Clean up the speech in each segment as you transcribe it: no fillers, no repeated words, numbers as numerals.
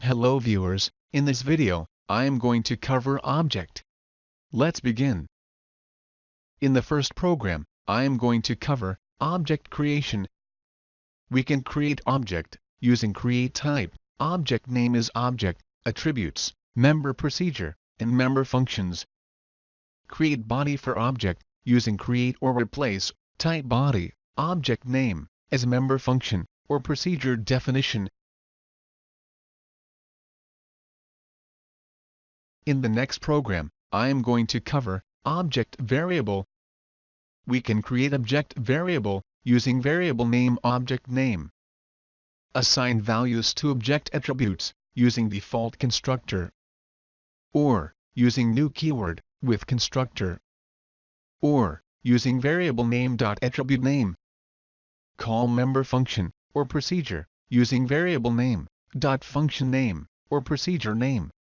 Hello viewers, in this video, I am going to cover object. Let's begin. In the first program, I am going to cover object creation. We can create object using create type. Object name is object, attributes, member procedure, and member functions. Create body for object using create or replace type body, object name as member function or procedure definition. In the next program, I am going to cover object variable. We can create object variable using variable name object name. Assign values to object attributes using default constructor. Or using new keyword with constructor. Or using variable name.attribute name. Call member function or procedure using variable name.function name or procedure name.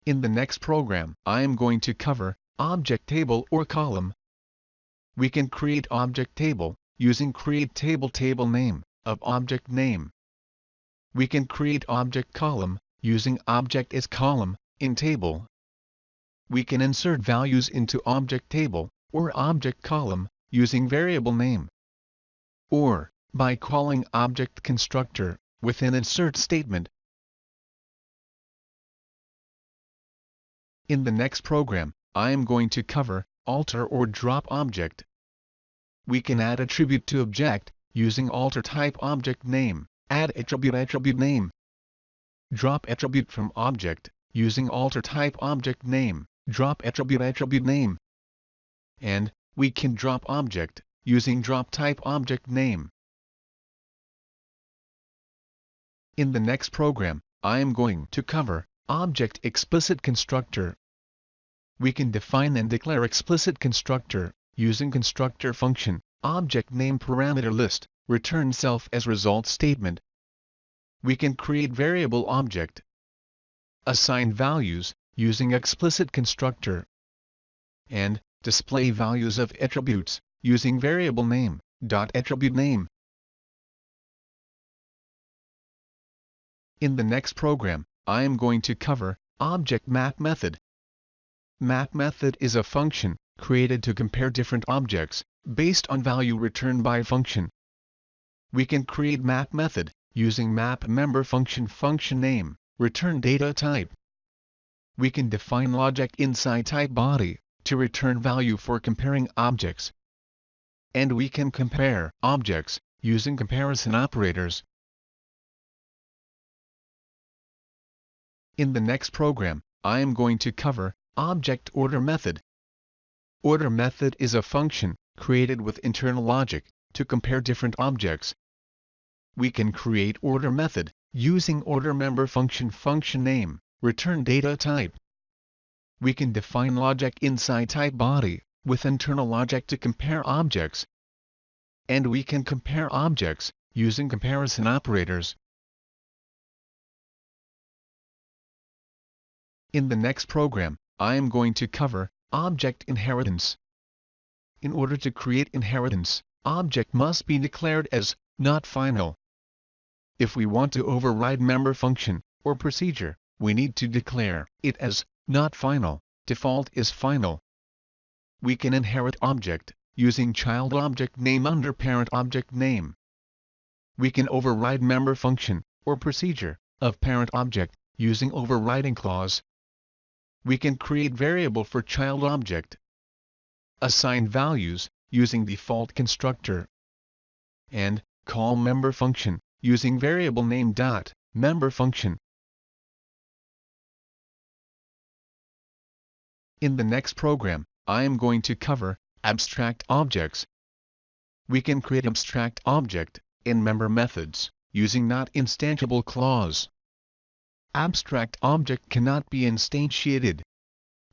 In the next program, I am going to cover object table or column. We can create object table using create table name of object name. We can create object column using object as column in table. We can insert values into object table or object column using variable name. Or by calling object constructor with an insert statement. In the next program, I am going to cover alter or drop object. We can add attribute to object using alter type object name, add attribute name. Drop attribute from object using alter type object name, drop attribute name. And we can drop object using drop type object name. In the next program, I am going to cover object explicit constructor. We can define and declare explicit constructor using constructor function, object name parameter list, return self as result statement. We can create variable object. Assign values using explicit constructor. And display values of attributes using variable name.attribute name. In the next program, I am going to cover object map method. Map method is a function created to compare different objects based on value returned by function. We can create map method using map member function name, return data type. We can define logic inside type body to return value for comparing objects. And we can compare objects using comparison operators. In the next program, I am going to cover object order method. Order method is a function created with internal logic to compare different objects. We can create order method using order member function name, return data type. We can define logic inside type body with internal logic to compare objects. And we can compare objects using comparison operators. In the next program, I am going to cover object inheritance. In order to create inheritance, object must be declared as not final. If we want to override member function or procedure, we need to declare it as not final, default is final. We can inherit object using child object name under parent object name. We can override member function or procedure of parent object using overriding clause. We can create variable for child object. Assign values using default constructor. And call member function using variable name.member function. In the next program, I am going to cover abstract objects. We can create abstract object in member methods using not instantiable clause. Abstract object cannot be instantiated.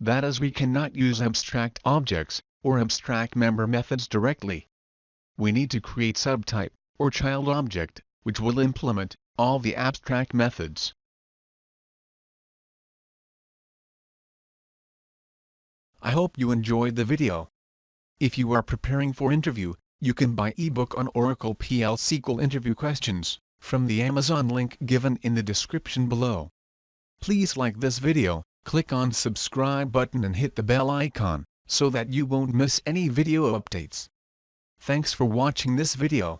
That is, we cannot use abstract objects or abstract member methods directly. We need to create subtype or child object which will implement all the abstract methods. I hope you enjoyed the video. If you are preparing for interview, You can buy eBook on Oracle PL SQL interview questions from the Amazon link given in the description below. Please like this video, click on subscribe button and hit the bell icon so that you won't miss any video updates. Thanks for watching this video.